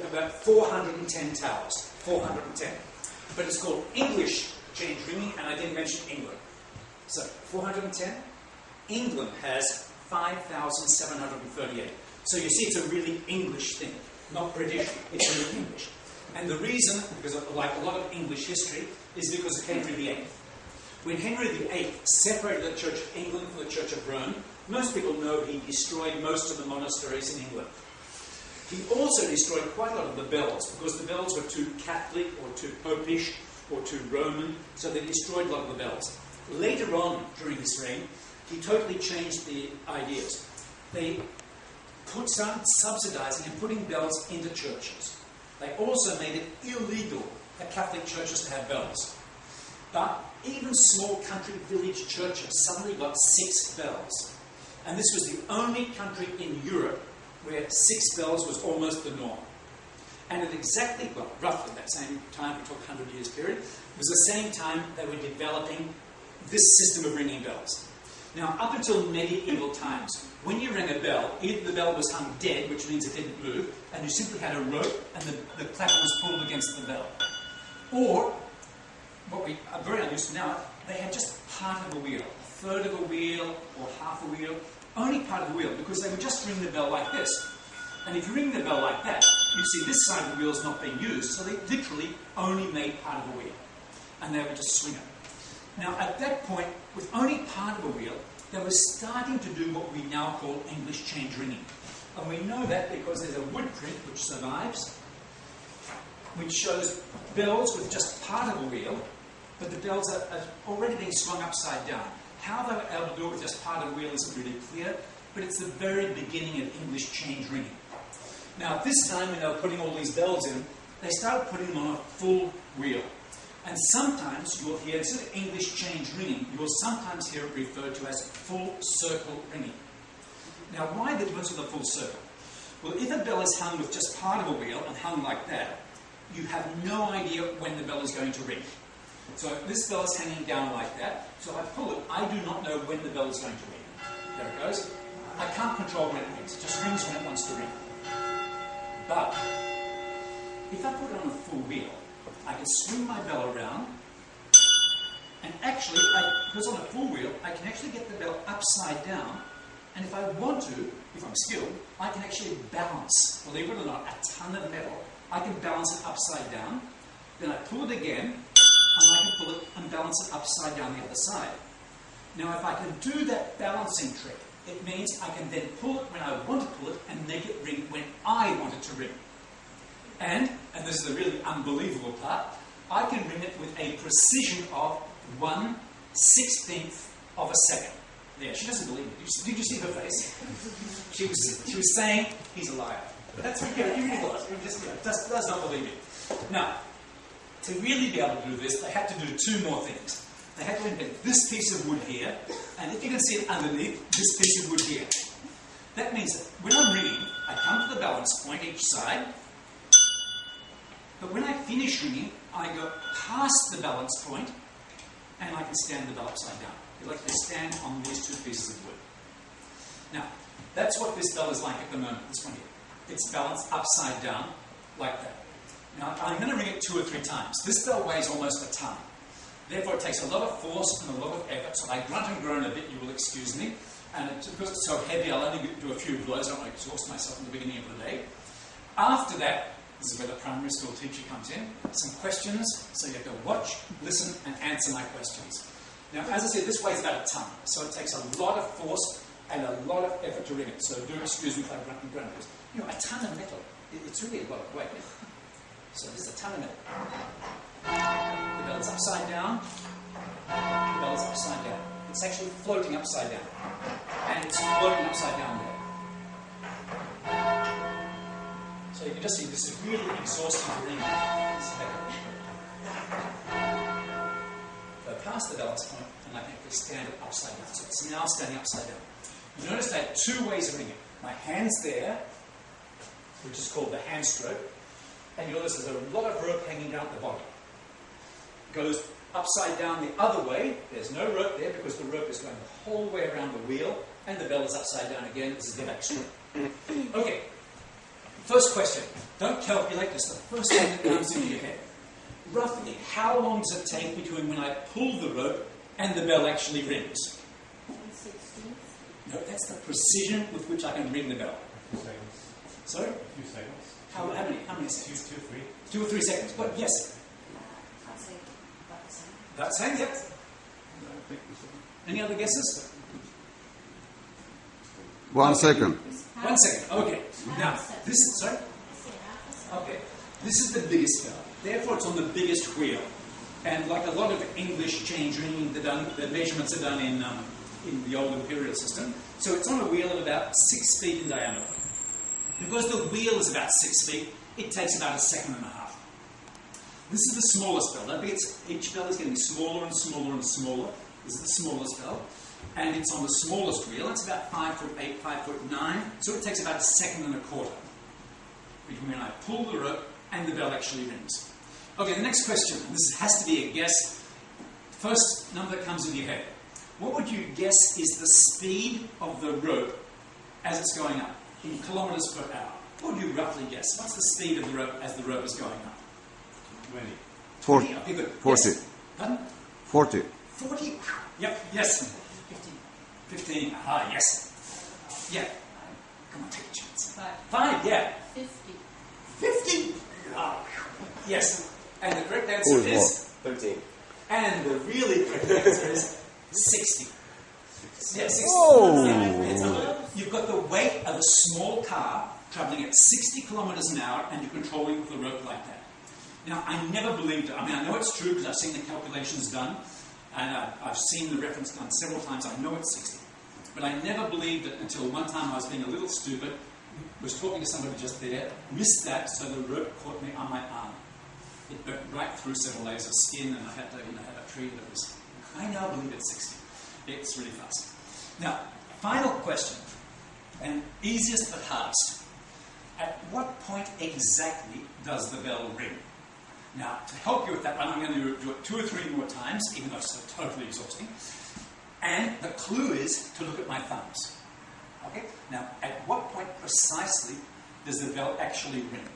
about 410 towers. 410. But it's called English change ringing, and I didn't mention England. So, 410. England has 5,738. So you see, it's a really English thing, not British. It's really English. And the reason, because like a lot of English history, is because of Henry VIII. When Henry VIII separated the Church of England from the Church of Rome, most people know he destroyed most of the monasteries in England. He also destroyed quite a lot of the bells, because the bells were too Catholic or too Popish or too Roman, so they destroyed a lot of the bells. Later on, during his reign, he totally changed the ideas. They started subsidizing and putting bells into churches. They also made it illegal for Catholic churches to have bells. But even small country village churches suddenly got 6 bells. And this was the only country in Europe where 6 bells was almost the norm. And at exactly, well, roughly that same time, we talk 100 years period, it was the same time they were developing this system of ringing bells. Now, up until medieval times, when you rang a bell, either the bell was hung dead, which means it didn't move, and you simply had a rope and the clapper was pulled against the bell. Or, what we are very unused to now, they had just part of a wheel, a third of a wheel or half a wheel, only part of the wheel, because they would just ring the bell like this. And if you ring the bell like that, you see this side of the wheel is not being used, so they literally only made part of the wheel. And they would just swing it. Now, at that point, with only part of a wheel, they were starting to do what we now call English change ringing. And we know that because there's a wood print which survives, which shows bells with just part of a wheel, but the bells are already being swung upside down. How they were able to do it with just part of a wheel isn't really clear, but it's the very beginning of English change ringing. Now, at this time, when they were putting all these bells in, they started putting them on a full wheel. And sometimes you'll hear, instead of English change ringing, you will sometimes hear it referred to as full circle ringing. Now, why the difference with a full circle? Well, if a bell is hung with just part of a wheel and hung like that, you have no idea when the bell is going to ring. So if this bell is hanging down like that, so if I pull it, I do not know when the bell is going to ring. There it goes. I can't control when it rings. It just rings when it wants to ring. But if I put it on a full wheel, I can swing my bell around, and actually, because on a full wheel, I can actually get the bell upside down, and if I want to, if I'm skilled, I can actually balance, believe it or not, a ton of metal. I can balance it upside down, then I pull it again, and I can pull it and balance it upside down the other side. Now, if I can do that balancing trick, it means I can then pull it when I want to pull it and make it ring when I want it to ring. And this is the really unbelievable part, I can ring it with a precision of 1/16 of a second. There, she doesn't believe me. Did you see her face? She was saying, he's a liar. But that's what he really was. He just does not believe it. Now, to really be able to do this, they had to do 2 more things. They had to invent this piece of wood here, and if you can see it underneath, this piece of wood here. That means that when I'm ringing, I come to the balance point each side, but when I finish ringing, I go past the balance point, and I can stand the bell upside down. You like to stand on these 2 pieces of wood. Now, that's what this bell is like at the moment, this one here. It's balanced upside down, like that. Now, I'm going to ring it 2 or 3 times. This bell weighs almost a ton. Therefore, it takes a lot of force and a lot of effort, so I grunt and groan a bit, you will excuse me. And because it's so heavy, I'll only do a few blows. I don't want to exhaust myself in the beginning of the day. After that, this is where the primary school teacher comes in. Some questions, so you have to watch, listen, and answer my questions. Now, as I said, this weighs about a ton, so it takes a lot of force and a lot of effort to ring it. So do excuse me if I grunt and groan. You know, a ton of metal, it's really a lot of weight. So this is a ton of metal. The bell is upside down. The bell is upside down. It's actually floating upside down. And it's floating upside down there. So you can just see this is really exhausting to ring. So I pass the balance point and I can actually stand it upside down. So it's now standing upside down. You notice I have 2 ways of ringing it. My hand's there, which is called the hand stroke. And you notice there's a lot of rope hanging down at the bottom. It goes upside down the other way. There's no rope there because the rope is going the whole way around the wheel, and the bell is upside down again. This is the back stroke. Okay. If First question. Don't calculate this. The first thing that comes into your head. Roughly, how long does it take between when I pull the rope and the bell actually rings? 16. No, that's the precision with which I can ring the bell. A few seconds. Sorry? A few seconds. How many seconds? 2 or 3. 2 or 3 seconds. What? Yes. I'd say about the same. That's saying yes. Any other guesses? 1 second. 1 second. Okay. Now, this is, sorry? Okay. This is the biggest bell. Therefore, it's on the biggest wheel. And like a lot of English change ringing, the measurements are done in the old imperial system. So it's on a wheel of about 6 feet in diameter. Because the wheel is about 6 feet, it takes about 1.5 seconds. This is the smallest bell. Don't forget, each bell is getting smaller and smaller and smaller. This is the smallest bell. And it's on the smallest wheel. It's about 5'8", 5'9". So it takes about 1.25 seconds between when I pull the rope and the bell actually rings. Okay, the next question. This has to be a guess. First number that comes into your head. What would you guess is the speed of the rope as it's going up in kilometers per hour? What would you roughly guess? What's the speed of the rope as the rope is going up? 20. 40. Okay, good. 40. Yes. Pardon? 40. 40? Yep, yes. 15. Ah, yes. Yeah. Come on, take a chance. 5, yeah. 50. 50? Ah, yes. And the correct answer is 13. And the really correct answer is 60. Yeah, 60. Oh. Yeah, you've got the weight of a small car travelling at 60 kilometres an hour and you're controlling with a rope like that. Now, I never believed it. I mean, I know it's true because I've seen the calculations done and I've seen the reference done several times. I know it's 60. But I never believed it until one time I was being a little stupid, was talking to somebody just there, missed that, so the rope caught me on my arm. It burnt right through several layers of skin, and I had to, have a treat. It was. I now believe it's 60. It's really fast. Now, final question, and easiest but hardest. At what point exactly does the bell ring? Now, to help you with that one, I'm going to do it 2 or 3 more times, even though it's totally exhausting. And the clue is to look at my thumbs. Okay? Now, at what point precisely does the bell actually ring?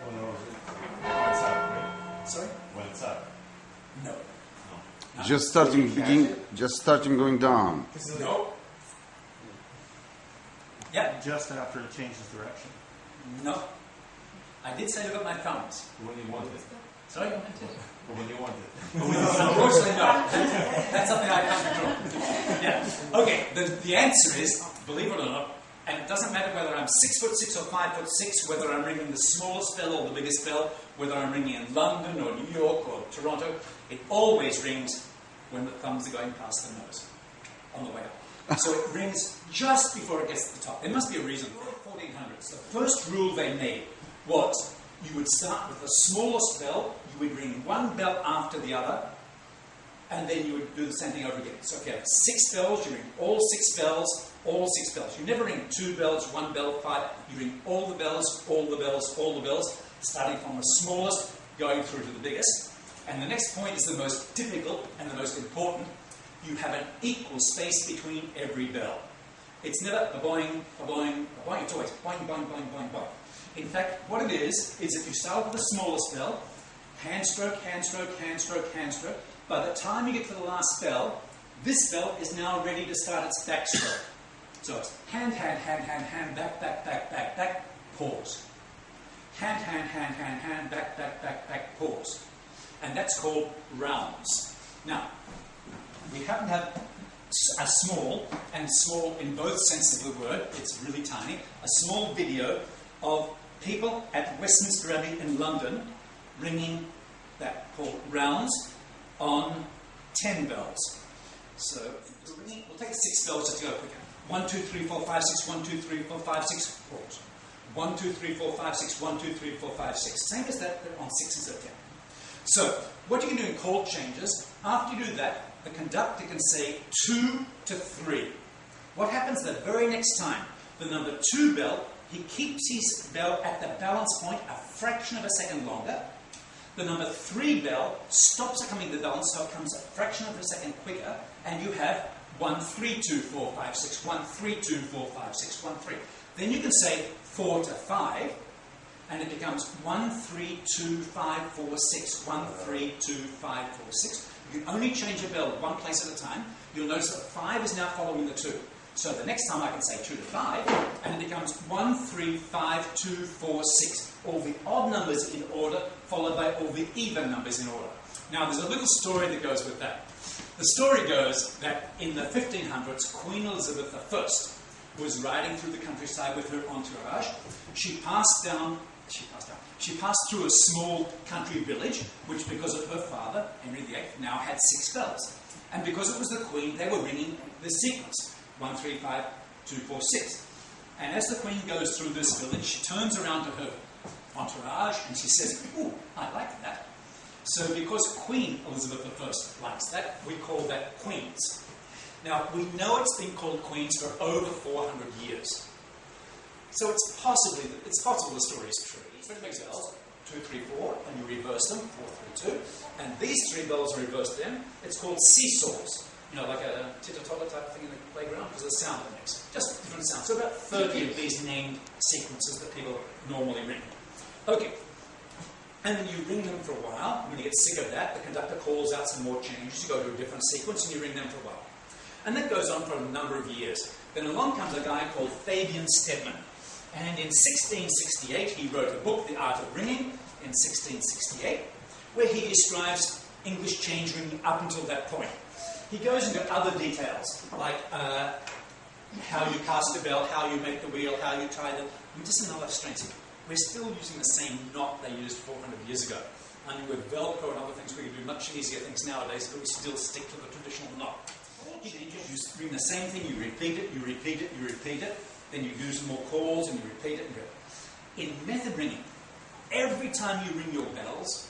Oh, no. When it's up, right? Sorry? When it's up. No. Just starting going down. No. Yeah. Just after it changes direction. No. I did say look at my thumbs. When you want it. Sorry? Or when you want it. Unfortunately, no. That's something I can't control. Yeah. Okay, the answer is, believe it or not, and it doesn't matter whether I'm 6'6" or 5'6", whether I'm ringing the smallest bell or the biggest bell, whether I'm ringing in London or New York or Toronto, it always rings when the thumbs are going past the nose on the way up. So it rings just before it gets to the top. There must be a reason. 1400s. The first rule they made was you would start with the smallest bell, you would ring one bell after the other, and then you would do the same thing over again. So if you have 6 bells, you ring all 6 bells, all 6 bells. You never ring 2 bells, 1 bell, 5. You ring all the bells, all the bells, all the bells, starting from the smallest, going through to the biggest. And the next point is the most difficult and the most important. You have an equal space between every bell. It's never a boing, a boing, a boing. It's always boing, boing, boing, boing, boing. In fact, what it is if you start with the smallest bell, hand stroke, hand stroke, hand stroke, hand stroke. By the time you get to the last bell, this bell is now ready to start its backstroke. So it's hand, hand, hand, hand, hand, back, back, back, back, back, pause. Hand, hand, hand, hand, hand, back, back, back, back, pause. And that's called rounds. Now, we happen to have a small, and small in both senses of the word, it's really tiny, a small video of people at Westminster Abbey in London ringing that called rounds on 10 bells. So we'll take 6 bells just to go quicker. 1, 2, 3, 4, 5, 6, 1, 2, 3, 4, 5, 6, pause. 1, 2, 3, 4, 5, 6, 1, 2, 3, 4, 5, 6. Same as that, but on 6 instead of 10. So, what you can do in chord changes, after you do that, the conductor can say 2 to 3. What happens the very next time? The number 2 bell, he keeps his bell at the balance point a fraction of a second longer. the number 3 bell stops coming the bell, so it comes a fraction of a second quicker, and you have 1, 3, 2, 4, 5, 6, 1, 3, 2, 4, 5, 6, 1, 3. Then you can say 4 to 5, and it becomes 1, 3, 2, 5, 4, 6, 1, 3, 2, 5, 4, 6. You can only change a bell one place at a time. You'll notice that 5 is now following the 2. So the next time I can say 2 to 5, and it becomes 1, 3, 5, 2, 4, 6. All the odd numbers in order, followed by all the even numbers in order. Now there's a little story that goes with that. The story goes that in the 1500s, Queen Elizabeth I was riding through the countryside with her entourage. She passed through a small country village, which because of her father, Henry VIII, now had 6 bells. And because it was the Queen, they were ringing the sequence. 1, 3, 5, 2, 4, 6. And as the Queen goes through this village, she turns around to her entourage and she says, "Ooh, I like that." So because Queen Elizabeth I likes that, we call that Queen's. Now, we know it's been called Queen's for over 400 years. So it's possible the story is true. 3 big bells, 2, 3, 4, and you reverse them, 4, 3, 2. And these 3 bells are reversed then. It's called seesaws. You know, like a titter-totter type of thing in the playground, because of the sound it makes. Just different sounds. So about 30 of these named sequences that people normally ring. Okay. And then you ring them for a while. When you get sick of that, the conductor calls out some more changes. You go to a different sequence and you ring them for a while. And that goes on for a number of years. Then along comes a guy called Fabian Stedman. And in 1668, he wrote a book, The Art of Ringing, in 1668, where he describes English change ringing up until that point. He goes into other details, like how you cast a bell, how you make the wheel, how you tie them. And just another strange thing. We're still using the same knot they used 400 years ago. I mean, with Velcro and other things, we can do much easier things nowadays, but we still stick to the traditional knot. You ring the same thing, you repeat it, you repeat it, you repeat it, then you do some more calls and you repeat it and go. In method ringing, every time you ring your bells,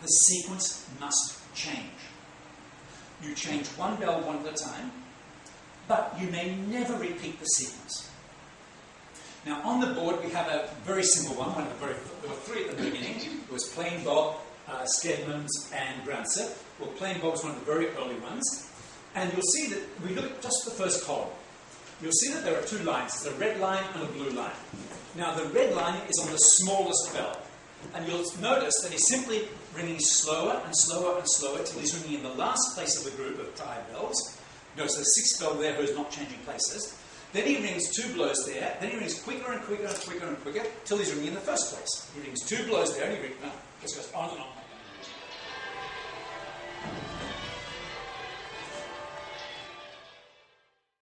the sequence must change. You change one bell one at a time, but you may never repeat the sequence. Now on the board we have a very simple one. There were 3 at the beginning. It was Plain Bob, Stedman's and Granser. Well, Plain Bob was one of the very early ones. And you'll see that, we look at just the first column. You'll see that there are 2 lines. There's a red line and a blue line. Now the red line is on the smallest bell. And you'll notice that he's simply ringing slower and slower and slower till he's ringing in the last place of the group of tied bells. Notice there's 6 bell there who's not changing places. Then he rings 2 blows there. Then he rings quicker and quicker and quicker and quicker till he's ringing in the first place. He rings 2 blows there and he rings,